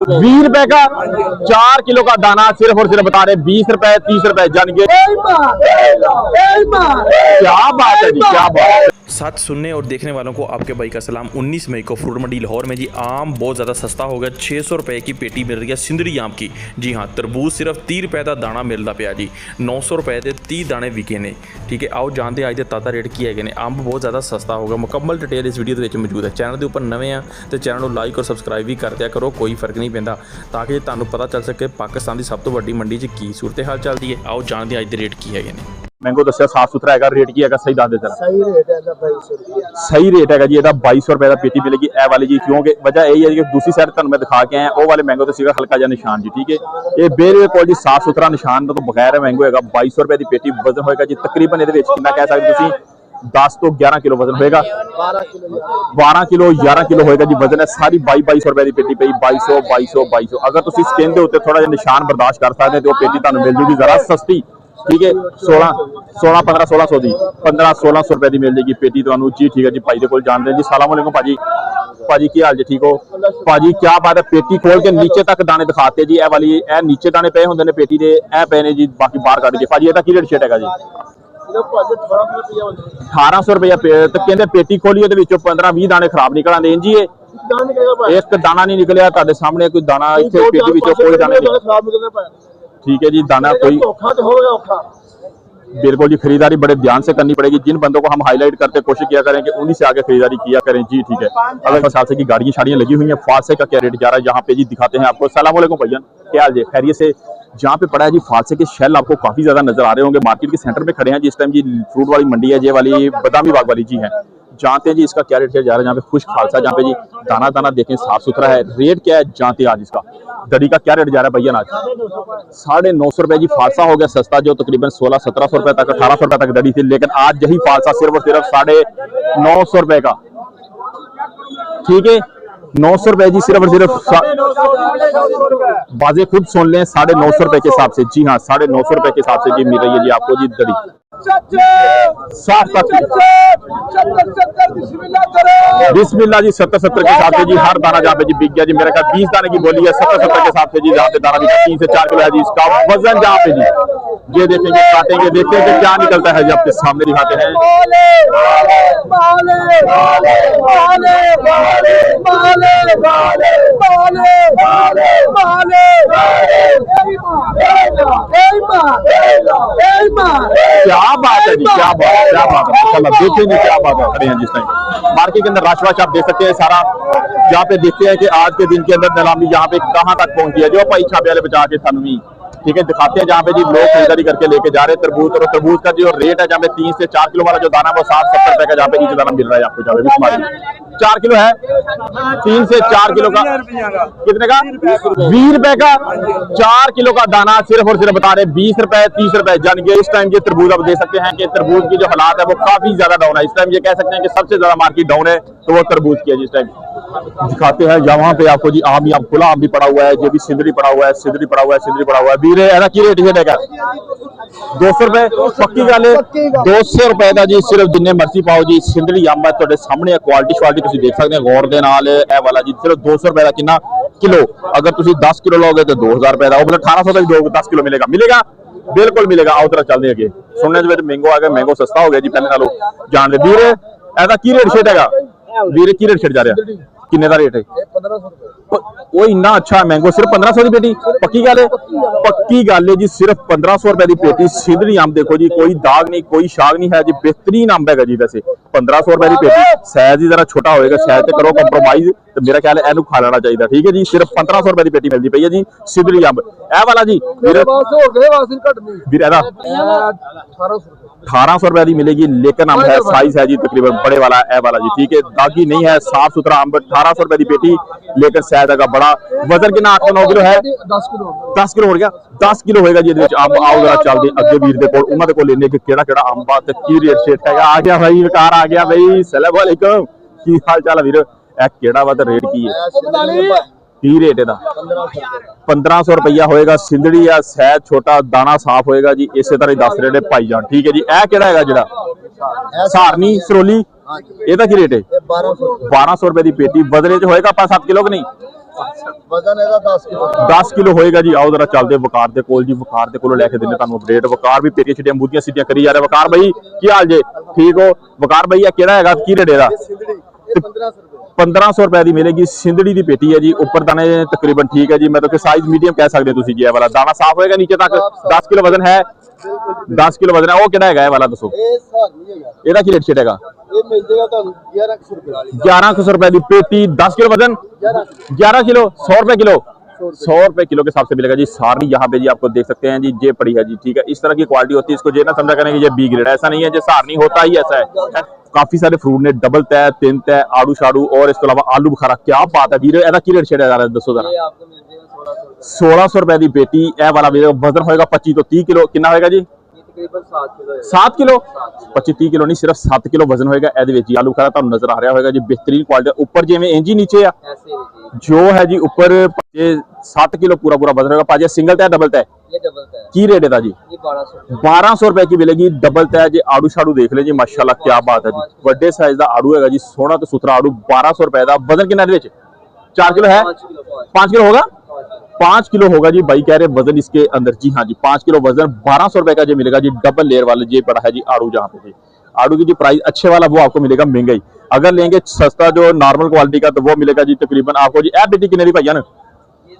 20 रुपए का 4 किलो का दाना सिर्फ और सिर्फ बता रहे 20 रुपए 30 रुपए जान के। क्या बात है जी, क्या बात है। साथ सुनने और देखने वालों को आपके भाई का सलाम। 19 मई को फ्रूट मंडी लाहौर में जी आम बहुत ज़्यादा सस्ता हो गया। 600 रुपए की पेटी मिल रही है सिंदरी आम की। जी हाँ, तरबूज सिर्फ 30 रुपए का दाना मिलता पाया जी। 900 रुपए के 30 दाने विके ने। ठीक है, आओ जानते आज के ताज़ा रेट की है ने। अंब बहुत ज़्यादा सस्ता होगा। मुकम्मल डिटेल इस वीडियो के मौजूद है। चैनल के उपर नवे हैं तो चैनल को लाइक और सबसक्राइब भी कर दिया करो, कोई फर्क नहीं पैंदा, ताकि तुहानू पता चल सके पाकिस्तान की सब तो वड्डी मंडी च की सूरत हाल चलती है। आओ जानते आज के रेट की है ने। मैंगो दसिया साफ सुथरा है, रेट की है सही दस दे। सही रेट है 2200 सही रेट है जी। 2200 रुपए का पेटी मिलेगी ए वाली जी, क्योंकि वजह यही है कि दूसरी साइड तुम मैं दिखा के आया वो वाले मैंगो तो सीगा हल्का जा निशान जी। ठीक है, ये बिल्कुल जी साफ सुथरा निशान तो बगैर मैंगो है। 2200 रुपए की पेटी वजन होगा जी तकरीबन ये कह सकते 10 तो 11 किलो वजन होगा। 12 किलो 11 किलो होगा जी वजन है। सारी 2200 रुपए की पेटी पई 2200 अगर तुम स्किन के उत्ते थोड़ा जिहा निशान बर्दाश्त कर सकते तो पेटी तुहानू मिल जूगी जरा सस्ती। ठीक है, 1600 दी 1500-1600 रुपए की मिल जाएगी पेटी तुहानू जी। ठीक है जी, भाई को जानते हैं जी। सलाम अलैकुम भाजी। भाजी की हाल जी, ठीक हो भाजी? क्या बात है। पेटी खोल के नीचे तक दाने दिखाते जी। ए वाली ए नीचे दाने पे होंगे ने पेटी दे, ए पे ने जी, बाकी बाहर कट के। भाजी ਇਹਦਾ ਕੀ ਰੇਟ ਸ਼ੇਟ ਹੈਗਾ ਜੀ? 1800 रुपया तो कहते पेटी खोली 15-20 दाने खराब निकल आते जी। एक दाना नहीं निकलिया ताडे सामने, कोई दाना इत्थे पेटी विचों कोई दाना नहीं। ठीक है जी, दाना कोई बिल्कुल जी। खरीदारी बड़े ध्यान से करनी पड़ेगी। जिन बंदों को हम हाईलाइट करते कोशिश किया करें कि उन्हीं से आगे खरीदारी किया करें जी। ठीक है, अगर फसासे की गाड़ियां शाड़ियां लगी हुई हैं, फासे का क्या रेट जा रहा है यहाँ पे जी दिखाते हैं आपको। सलाम अलैकुम भैया, क्या हाल जी? खैरियत से? जहाँ पे पड़ा है जी फासे के शेल आपको काफी ज्यादा नजर आ रहे होंगे। मार्केट के सेंटर में खड़े हैं जिस टाइम जी। फ्रूट वाली मंडी है ये वाली, बादामी बाग वाली जी है। जानते हैं जी इसका क्या रेट जा रहा है। जहाँ पे खुश खालसा, जहाँ पे जी दाना दाना देखें साफ सुथरा है। रेट क्या है जानते हैं आज इसका। दरी का क्या रेट जा रहा है भैया? आज 950 रुपए जी फालसा हो गया सस्ता, जो तकरीबन 1600-1700 रुपए तक 1800 रुपए तक दरी थी। लेकिन आज यही फालसा सिर्फ और सिर्फ 950 रुपए का। ठीक है, 900 रुपए जी सिर्फ और सिर्फ। बाजे खुद सुन लें, 950 रुपए के हिसाब से जी हाँ, 950 रुपए के हिसाब से जी मिल रही है जी आपको जी दरी साफ बिस्मिल्लाह जी। 70-70 के हिसाब से जी हर दाना जहाँ पे जी बिक गया जी। मेरे ख्याल 20 दाने की बोली है। 70-70 के हिसाब से जी जहाँ पे दाना बिका 3 से 4 किलो है जी इसका वजन। जहाँ पे जी ये देखेंगे, काटेंगे, देखते हैं कि क्या निकलता है जी। आपके सामने दिखाते हैं। क्या बात है जी, क्या बात है, क्या बात है। देखेंगे क्या बात है। खड़े हैं जिस टाइम मार्केट के अंदर रश वश आप देख सकते हैं सारा। जहाँ पे देखते हैं कि आज के दिन के अंदर नीलामी यहाँ पे कहाँ तक पहुंची है। जो भाई छापे वाले बचा के थानवी, ठीक है, दिखाते हैं जहाँ पे जी लोग खरीदारी करके लेके जा रहे हैं तरबूज। और तरबूज का जो रेट है जहाँ पे 3 से 4 किलो वाला जो दाना वो 60-70 रुपए का जहाँ पे नीचे दाना मिल रहा है आपको। जहाँ पे 4 किलो है, 3 से 4 किलो का कितने का? 20 रुपए का 4 किलो का दाना सिर्फ और सिर्फ बता रहे 20 रुपए 30 रुपए जान के। इस टाइम के तरबूज आप देख सकते हैं कि तरबूज की जो हालात है वो काफी ज्यादा डाउन है इस टाइम। ये कह सकते हैं कि सबसे ज्यादा मार्केट डाउन है तो वो तरबूज की है जिस टाइम। दिखाते हैं यहाँ पे आपको जी आम ही आम, खुला आम भी पड़ा हुआ है, ये भी सिंदरी पड़ा हुआ है, सिंदरी पड़ा हुआ है, सिंदरी पड़ा हुआ है। ਵੀਰੇ ਇਹਦਾ ਕੀ ਰੇਟ ਹੈ? 200 रुपए पक्की गल है। 200 रुपए का जी सिर्फ जिन्ने मर्जी पाओ जी। सिंदरी अंब है तुहाडे सामने, क्वालिटी श्वालिटी तुसीं देख सकते हैं गौर दे नाल। ए वाला जी सिर्फ 200 रुपए का कितना किलो। अगर तुसीं 10 किलो लोगे तो 2000 रुपए का, वो मतलब 1800 का भी 10 किलो मिलेगा। मिलेगा बिल्कुल मिलेगा। आओ तरह चलते अगे। सुनने में मैंगो आ गया, मैंगो सस्ता हो गया जी पहले नालों। जान दे वीरे ਇਹਦਾ ਕੀ रेट शेट है? वीरे की रेट शेट जा रहा? किन्ने का रेट है? 1500 वो इन्ना अच्छा मैंगो सिर्फ 1500 की पेटी। पक्की गल है, पक्की गल है जी। सिर्फ 1500 रुपए की पेटी सिंदरी अंब। देखो जी कोई दाग नहीं, कोई शाग नहीं है जी। बेहतरीन अंब है जी। वैसे 1500 रुपए की पेटी। साइज ही जरा छोटा होएगा, शायद तो करो कंप्रोमाइज, तो मेरा ख्याल है इनू खा लेना चाहिए। ठीक है जी, सिर्फ 1500 रुपए की पेटी मिलती पई है जी सिंदरी अंब। ए वाला जी 1800 रुपए की मिलेगी। लेकिन अंब है, साइज है जी तकरीबन बड़े वाला ए वाला जी। ठीक है, दागी नहीं है, साफ सुथरा अंब। 1800 रुपए की पेटी, लेकिन शायद का बड़ा वजन कितना 8-9 किलो है। 10 किलो हो गया, 10 किलो होगा जी। अंब आओ जरा चलते अगे वीर दे कोल, उन्हां दे कोल लेने कि केड़ा केड़ा अंब ते की रेट शेट है। आ गया भाई, विकार आ गया भाई। सलाम वालेकुम, की हाल चाल है वीर? ए केड़ा वा ते रेट की है? की रेट है? 1500 रुपया होएगा। सिंदड़ी या सैद छोटा, दाना साफ होएगा जी। इस तरह 10 रेट भाईजान। ठीक है जी, ए केड़ा है? जरा सारनी सरोली हाँ जी। ਇਹਦਾ ਕੀ ਰੇਟ ਹੈ? ये 1200 1200 ਰੁਪਏ ਦੀ ਪੇਟੀ। ਵਜ਼ਨ ਚ ਹੋਏਗਾ 5-7 ਕਿਲੋ ਕਿ ਨਹੀਂ? वजन है 10 किलो। 10 ਕਿਲੋ ਹੋਏਗਾ ਜੀ। ਆਓ ਜਰਾ ਚੱਲਦੇ ਵਕਾਰ ਦੇ ਕੋਲ ਜੀ। ਵਕਾਰ ਦੇ ਕੋਲੋਂ ਲੈ ਕੇ ਦਿੰਦੇ ਤੁਹਾਨੂੰ ਅਪਡੇਟ। ਵਕਾਰ ਵੀ ਪੇਟੀਆਂ ਛੱਡੀਆਂ ਮੂਧੀਆਂ ਸਿੱਧੀਆਂ ਕਰੀ ਜਾ ਰਿਹਾ। ਵਕਾਰ ਬਾਈ ਕੀ ਹਾਲ ਜੇ? ਠੀਕ ਹੋ? ਵਕਾਰ ਬਾਈ ਇਹ ਕਿਹੜਾ ਹੈਗਾ? ਕੀ ਰੇਟ ਇਹਦਾ? सिंदड़ी ये 1500 रुपए। 1500 ਰੁਪਏ ਦੀ ਮਿਲੇਗੀ। ਸਿੰਧੜੀ ਦੀ ਪੇਟੀ ਹੈ ਜੀ। ਉੱਪਰ ਦਾਣੇ ਤਕਰੀਬਨ ਠੀਕ ਹੈ ਜੀ, ਮਤਲਬ ਕਿ ਸਾਈਜ਼ ਮੀਡੀਅਮ ਕਹਿ ਸਕਦੇ ਹੋ ਤੁਸੀਂ ਜੀ। ਇਹ ਵਾਲਾ ਦਾਣਾ ਸਾਫ਼ ਹੋਏਗਾ ਨੀਚੇ ਤੱਕ। 10 ਕਿਲੋ ਵਜ਼ਨ ਹੈ। 10 ਕਿਲੋ ਵਜ਼ਨ ਹੈ। ਉਹ ਕਿਹੜਾ ਹੈਗਾ ਇਹ ਵਾਲਾ ਦੱਸੋ? ये सार नहीं है। ਇਹਦਾ ਕੀ ਰੇਟ ਛੇੜੇਗਾ? ये मिल जाएगा ਤੁਹਾਨੂੰ 1100 रुपए। 1100 रुपए की पेटी। 10 किलो वजन। 11 किलो 100 रुपए किलो। 100 रुपए किलो के हिसाब से मिलेगा जी। सारी यहाँ पे जी आपको देख सकते हैं जी। ये पड़ी है जी, ठीक है। इस तरह की क्वालिटी होती है। इसको ये ना समझा करें कि ये बी ग्रेड है, ऐसा नहीं है। जो सार नहीं होता ही ऐसा है। काफी सारे फ्रूट ने डबल तय, 3 तय, आड़ू शाड़ू और इसके अलावा आलू बुखारा। क्या बात है वीर। ਇਹਦਾ ਕੀ ਰੇਟ ਛੇੜਿਆ ਜਾ ਰਿਹਾ ਦੱਸੋ ਜ਼ਰਾ? ये आपको मिल जाएगा 1600 रुपए की पेटी। ਇਹ ਵਾਲਾ ਵੀ वजन होएगा 25 ਤੋਂ 30 किलो। ਕਿੰਨਾ ਹੋਏਗਾ ਜੀ? ये तकरीबन 7 किलो है। 7 किलो 25-30 किलो नहीं, सिर्फ 7 किलो वजन होएगा। ਇਹਦੇ ਵਿੱਚ ਆਲੂ ਬੁਖਾਰਾ ਤੁਹਾਨੂੰ ਨਜ਼ਰ ਆ ਰਿਹਾ ਹੋਏਗਾ ਜੀ। बेहतरीन क्वालिटी। ऊपर ਜਿਵੇਂ ਇੰਜ ਹੀ नीचे ਆ ऐसे है जी। जो है जी ऊपर 7 किलो पूरा वजन होगा। पाजे सिंगल तय डबल तय ये डबल है। की रेट है जी? ये 1200 रुपए। 1200 रुपए की मिलेगी डबल तय जी। आड़ू शाड़ू देख ले जी, माशाल्लाह क्या बात है जी। बड़े साइज का आड़ू है जी, सोहना तो सुथरा आड़ू। 1200 रुपए का वजन कितना है? 4 किलो है। 5 किलो 5 किलो होगा। 5 किलो होगा जी। भाई कह रहे वजन इसके अंदर जी। हाँ जी 5 किलो वजन 1200 रुपए का जो मिलेगा जी। डबल लेयर वाला ये पड़ा है जी आड़ू। जहाँ पे जी आड़ू की जो प्राइस अच्छे वाला वो आपको मिलेगा महंगा ही। अगर लेंगे सस्ता जो नॉर्मल क्वालिटी का तो वो मिलेगा जी तकरीबन आपको जी। ए पेटी कितने की भाई ना? ये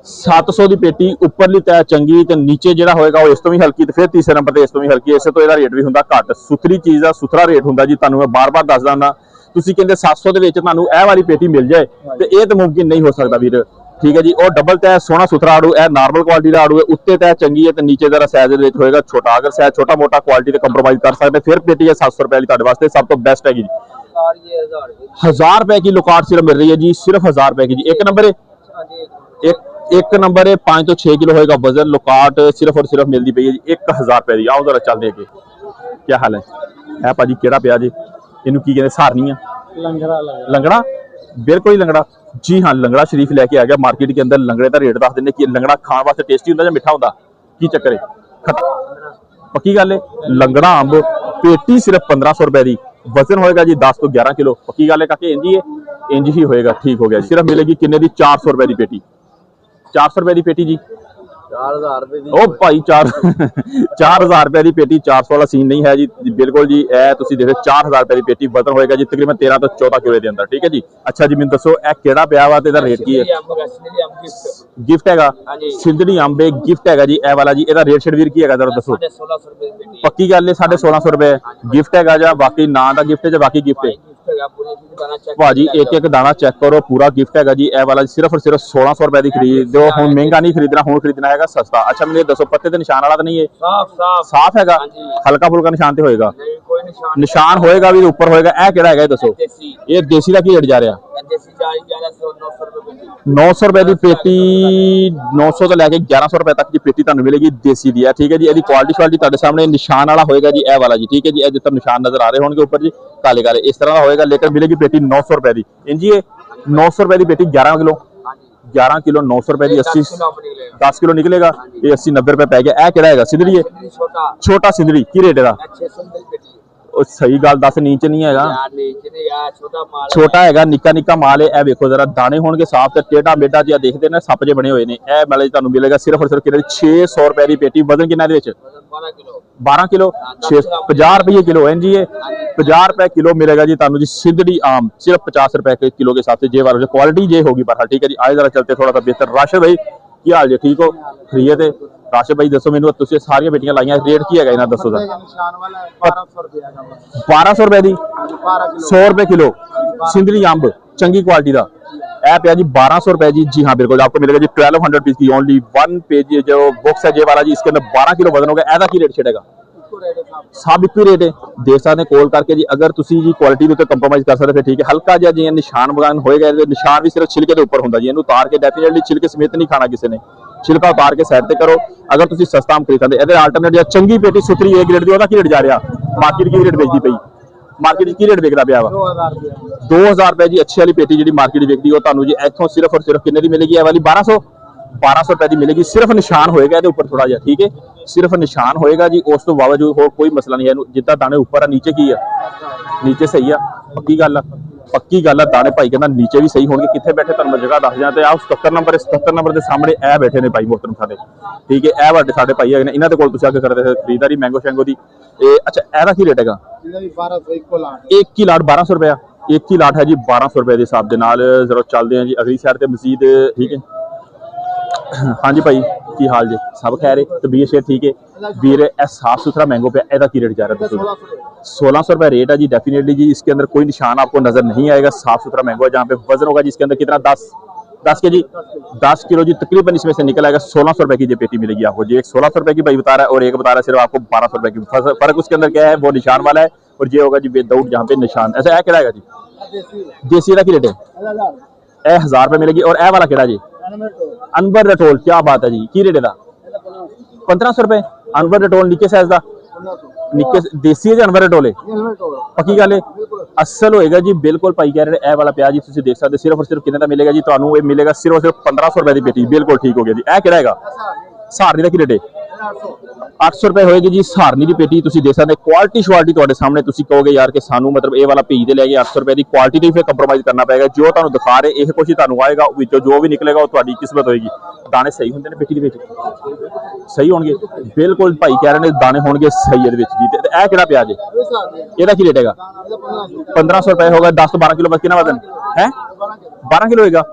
700 ਦੀ पेटी। ਉੱਪਰਲੀ ਤੈ ਚੰਗੀ ਤੇ ਨੀਚੇ ਜਿਹੜਾ ਹੋਏਗਾ ਉਹ ਇਸ ਤੋਂ ਵੀ ਹਲਕੀ ਤੇ ਫਿਰ ਤੀਸਰੇ ਨੰਬਰ ਤੇ ਇਸ ਤੋਂ ਵੀ ਹਲਕੀ। ਇਸੇ ਤੋਂ ਇਹਦਾ ਰੇਟ ਵੀ ਹੁੰਦਾ ਘੱਟ। ਸੁਥਰੀ ਚੀਜ਼ ਦਾ ਸੁਥਰਾ ਰੇਟ ਹੁੰਦਾ ਜੀ। ਤੁਹਾਨੂੰ ਮੈਂ ਬਾਰ-ਬਾਰ ਦੱਸਦਾ ਹਾਂ। ਤੁਸੀਂ ਕਹਿੰਦੇ 700 ਦੇ ਵਿੱਚ ਤੁਹਾਨੂੰ ਇਹ ਵਾਲੀ ਪੇਟੀ ਮਿਲ ਜਾਏ ਤੇ ਇਹ ਤਾਂ ਮੁਮਕਿਨ ਨਹੀਂ ਹੋ ਸਕਦਾ ਵੀਰ। ਠੀਕ ਹੈ ਜੀ। ਉਹ ਡਬਲ ਤੈ ਸੋਹਣਾ ਸੁਥਰਾ ਆੜੂ। ਇਹ ਨਾਰਮਲ ਕੁਆਲਿਟੀ ਦਾ ਆੜੂ ਹੈ। ਉੱਤੇ ਤੈ ਚੰਗੀ ਹੈ ਤੇ ਨੀਚੇ ਦਾ ਸਾਈਜ਼ ਦੇ ਵਿੱਚ ਹੋਏਗਾ ਛੋਟਾ। ਅਗਰ ਸਾਈਜ਼ ਛੋਟਾ ਮੋਟਾ ਕੁਆਲਿਟੀ ਤੇ ਕੰਪਰੋਮਾਈਜ਼ ਕਰ ਸਕਦੇ ਫਿਰ ਪੇਟੀ ਹੈ 700 ਰੁਪਏ ਵਾਲੀ ਤੁਹਾਡੇ ਵਾਸਤੇ ਸਭ ਤੋਂ ਬੈਸਟ ਹੈਗੀ ਜੀ। और ये 1000 रुपए। 1000 रुपए की लोकाट सिर्फ मिल रही है जी। सिर्फ 1000 रुपए की जी। एक नंबर है। हाँ जी। एक नंबर है 5 ਤੋਂ 6 किलो होएगा वजन। लोकाट सिर्फ और सिर्फ मिलती पई है जी 1000 रुपए ਦੀ। आओ जरा चलते अगे। क्या हाल है? है भाजी केड़ा पिया जी? इनू की कहते सारनी है? लंगड़ा लंगड़ा। बिल्कुल ही लंगड़ा जी। हाँ लंगड़ा शरीफ लेके आ गया मार्केट के अंदर। लंगड़े का रेट दस देने कि लंगड़ा खाने वास्ते टेस्टी होता या मिठा होता? की चक्कर है? पक्की गल है। लंगड़ा अंब पेटी सिर्फ 1500 रुपए की। वजन होएगा जी 10 ਤੋਂ 11 किलो। पक्की गल है काके? इंज ही है। इंज ही होएगा। ठीक हो गया जी। सिर्फ मिलेगी किन्ने दी? 400 रुपए की पेटी। 400 रुपए की पेटी जी। 4000 रुपए दी। ओ भाई 4000 रुपए की पेटी। 400 वाला सीन नहीं है जी। बिल्कुल जी। ए तुसी देखो 4000 रुपए की पेटी। वजन होएगा जी तकरीबन 13 ਤੋਂ 14 किलो के अंदर। ठीक है जी। अच्छा जी मैंने दसो ए केड़ा पिया वा ते दा रेट की है? गिफ्ट हैगा। सिंधड़ी अंब गिफ्ट हैगा जी। ए वाला जी एदा रेट शेडवीर की हैगा जरा दसो? 1600 रुपए की पेटी। पक्की गल है 1650 रुपए गिफ्ट हैगा या बाकी ना दा गिफ्ट है या बाकी गिफ्ट है? भाजी एक एक दाना चेक करो पूरा गिफ्ट हैगा जी। ए वाला सिर्फ और सिर्फ 1600 रुपए की खरीद दो। हुण महंगा नहीं खरीदना, हुण खरीदना हैगा सस्ता। अच्छा मैंने दसो पत्ते ते निशान वाला तो नहीं है? साफ हैगा। हल्का फुल्का निशान ते होएगा? कोई निशान निशान होएगा भी ऊपर होएगा। ए केड़ा हैगा दसो? ये देसी का की रेट जा रहा? देसी 1100 900 रुपए पेटी। 900 रुपए की पेटी। 900 तो लैके 1100 रुपए तक की पेटी ਤੁਹਾਨੂੰ ਮਿਲੇਗੀ देसी दी है। ठीक है जी। ਇਹਦੀ ਕੁਆਲਿਟੀ ਸ਼ੁਆਲਿਟੀ ਤੁਹਾਡੇ ਸਾਹਮਣੇ ਨਿਸ਼ਾਨ ਵਾਲਾ ਹੋਏਗਾ ਜੀ। ਇਹ ਵਾਲਾ ਜੀ। ठीक है जी। ਇਹ ਜਿੱਥੇ ਨਿਸ਼ਾਨ ਨਜ਼ਰ ਆ ਰਹੇ ਹੋਣਗੇ ਉੱਪਰ ਜੀ ਕਾਲੇ ਕਾਲੇ ਇਸ ਤਰ੍ਹਾਂ ਦਾ ਹੋਏਗਾ। लेकिन मिलेगी पेटी 900 रुपए की। इंज ही 900 रुपए की पेटी 11 किलो। 11 किलो 900 रुपए की 80 10 किलो निकलेगा। ये 80 90 रुपए पै गया। ए केड़ा हैगा? सिंधड़ी है। छोटा छोटा सिंधड़ी की रेट है? 600 रुपए की पेटी। ਉਹ ਸਹੀ ਗੱਲ ਦੱਸ ਨੀਚ ਨਹੀਂ ਹੈਗਾ। यार नीचे ने यार छोटा माल ਛੋਟਾ ਹੈਗਾ ਨਿੱਕਾ ਨਿੱਕਾ ਮਾਲ ਹੈ। ਇਹ ਵੇਖੋ ਜਰਾ ਦਾਣੇ ਹੋਣਗੇ ਸਾਫ਼ ਤੇ ਟੇਢਾ ਮੇਢਾ ਜਿਹਾ ਦੇਖਦੇ ਨੇ ਸੱਪ ਜੇ ਬਣੇ ਹੋਏ ਨੇ। ਇਹ ਮਿਲੇ ਤੁਹਾਨੂੰ ਮਿਲੇਗਾ ਸਿਰਫ ਔਰ ਸਿਰਫ ਕਿੰਨੇ 600 रुपए ਦੀ पेटी। ਵਜ਼ਨ ਕਿੰਨਾ ਇਹਦੇ ਵਿੱਚ? 12 किलो। 12 किलो 50 रुपये किलो है जी। ये 50 रुपए किलो मिलेगा जी ਤੁਹਾਨੂੰ जी। सिंधड़ी आम सिर्फ 50 रुपए के किलो के साथ से जे वाला क्वालिटी जे होगी बहरहाल। ठीक है जी। आए जरा चलते थोड़ा सा बेहतर। राशिद भाई की हाल जी? ठीक हो? खरीद है राशिद भाई दसो मैनू तुसीं सारियां पेटियां लाइयां रेट की है इन्हां दसो दा? निशान वाला 1200 रुपए का। 1200 रुपए दी 12 किलो 100 रुपए किलो सिंधड़ी अंब चंगी क्वालिटी का। ऐ पिया जी 1200 रुपए जी। जी हाँ बिल्कुल आपको मिलेगा जी 1200 पीस की ओनली 1 पेज जो बॉक्स है जे वाला जी। इसके अंदर 12 किलो वजन होगा। ऐसा की रेट छेड़ेगा? सब एक ही रेट है। देख सकते हैं कॉल करके जी। अगर तुसी जी क्वालिटी के कंप्रोमाइज कर सकते फिर ठीक है। हल्का जिहा जी निशान वगैरह होएगा। निशान भी सिर्फ छिलके के ऊपर होंगे जी। इन्हू उतार के डेफिनेटली छिलके समेत नहीं खाना किसी ने। छिलका उतार के साइड पे करो। अगर तुसी सस्ता आम खरीद सकते। ਇਹਦੇ ਆਲਟਰਨੇਟ ਚੰਗੀ ਪੇਟੀ ਸੁਥਰੀ A ਗ੍ਰੇਡ ਦੀ ਉਹਦਾ ਕੀ ਰੇਟ ਜਾ ਰਿਹਾ? ਮਾਰਕੀਟ ਕੀ ਰੇਟ ਵੇਚਦੀ ਪਈ? ਮਾਰਕੀਟ ਕੀ ਰੇਟ ਵਿਕਦਾ ਪਿਆ ਵਾ? 2000 रुपए। 2000 रुपए जी। अच्छी वाली पेटी जी मार्केट विकती है ਤੁਹਾਨੂੰ जी ਇੱਥੋਂ सिर्फ और सिर्फ किन्ने दी मिलेगी? ਇਹ वाली 1200 1200 रुपए की मिलेगी। सिर्फ निशान होएगा ਇਹਦੇ ਉੱਪਰ ਥੋੜਾ ਜਿਹਾ, ਠੀਕ ਹੈ, ਸਿਰਫ ਨਿਸ਼ਾਨ ਹੋਏਗਾ ਜੀ, ਉਸ ਤੋਂ ਬਾਵਜੂਦ ਹੋਰ ਕੋਈ ਮਸਲਾ ਨਹੀਂ ਹੈ। ਇਹਨੂੰ ਜਿੱਦਾਂ ਦਾਣੇ ਉੱਪਰ ਆ, ਨੀਚੇ ਕੀ ਆ, ਨੀਚੇ ਸਹੀ ਆ, ਪੱਕੀ ਗੱਲ ਆ, ਪੱਕੀ ਗੱਲ ਆ। ਦਾਣੇ ਭਾਈ ਕਹਿੰਦਾ ਨੀਚੇ ਵੀ ਸਹੀ ਹੋਣਗੇ। ਕਿੱਥੇ ਬੈਠੇ ਤੁਹਾਨੂੰ ਮੈਂ ਜਗ੍ਹਾ ਦੱਸ ਜਾਂ, ਤੇ ਆਹ 77 ਨੰਬਰ 77 ਨੰਬਰ ਦੇ ਸਾਹਮਣੇ ਇਹ ਬੈਠੇ ਨੇ ਭਾਈ ਮੋਹਤਰਮ ਸਾਡੇ, ਠੀਕ ਹੈ, ਇਹ ਵੱਡੇ ਸਾਡੇ ਭਾਈ ਹੈਗੇ ਨੇ, ਇਹਨਾਂ ਦੇ ਕੋਲ ਤੁਸੀਂ ਆ ਕੇ ਕਰਦੇ ਖਰੀਦਦਾਰੀ ਮੈਂਗੋ ਸ਼ੈਂਗੋ ਦੀ। ਇਹ ਅੱਛਾ, ਇਹਦਾ ਕੀ ਰੇਟ ਹੈਗਾ? 1200 ਇੱਕ ਹੀ ਲਾਟ 1200 ਰੁਪਇਆ, ਇੱਕ ਹੀ ਲਾਟ ਹੈ ਜੀ 1200 ਰੁਪਏ ਦੇ ਹਿਸਾਬ ਦੇ ਨਾਲ। ਜ਼ਰਾ ਚੱਲਦੇ ਹਾਂ ਜੀ ਅਗਲੀ ਸਾਈਡ ਤੇ ਮਜ਼ੀਦ, ਠੀਕ ਹੈ। ਹਾਂਜੀ ਭਾਈ ਕੀ ਹਾਲ ਜੀ? ਸਭ ਖੈਰ ਹੈ, ਤਬੀਅਤ ਸ਼ੇਰ ठीक है वीर? साफ सुथरा मैंगो पे ਇਹਦਾ ਕੀ ਰੇਟ ਜਾ ਰਿਹਾ है? 1600 रुपए रेट है जी। डेफिनेटली जी इसके अंदर कोई निशान आपको नजर नहीं आएगा। साफ सुथरा मैंगो है, जहाँ पे वजन होगा जी इसके अंदर कितना, 10 के जी 10 किलो जी तकरीबन इसमें से निकल आएगा। 1600 रुपए की ये पेटी मिलेगी आपको जी। एक 1600 रुपए की भाई बता रहा है और एक बता रहा है सिर्फ आपको 1200 रुपए की। फर्क उसके अंदर क्या है, वो निशान वाला है और ये होगा जी विदाउट, जहाँ पे निशान। ऐसा है किराएगा जी? देसी का रेट है 1000 रुपए मिलेगी। और ए वाला किरा जी? अनवर रटोल, क्या बात है जी, की रेट है? 1500 रुपए। अनवर रटोल निक्के साइज का, निक्के देसी है जी अनवर रटोले, पक्की गल है, असल होएगा जी बिल्कुल भाई कह रहे। ए वाला प्याज जी तुसीं देख सकते, सिर्फ और सिर्फ कितने का मिलेगा जी तुहानू? ये मिलेगा सिर्फ और सिर्फ 1500 रुपए की पेटी, बिल्कुल ठीक हो गया जी। ए किहड़ा हैगा? सहारनी का की रेट है? 800 रुपए होएगी जी सहारनी की पेटी। तुसीं देख सकते क्वालिटी श्वालिटी तुहाडे सामने। तुसीं कहोगे यार कि सानू मतलब ये वाला भेज दे ले गए 800 रुपए की, क्वालिटी नहीं फिर कंप्रोमाइज करना पड़ेगा। जो तुहानू दिखा रहे ये कुछ ही तुहानू आएगा, विचों जो भी निकलेगा वो तुहाडी किस्मत होएगी। दाने सही होंदे ने पेटी दे विच, सही होणगे बिल्कुल भाई कह रहे ने, दाने होणगे सही इहदे विच जी। ते ए किहड़ा प्याज है? ਇਹਦਾ ਕੀ ਰੇਟ ਹੈਗਾ? 1500 रुपए होगा। 10 ਤੋਂ 12 किलो बस कितना वजन है? 12 किलो होएगा।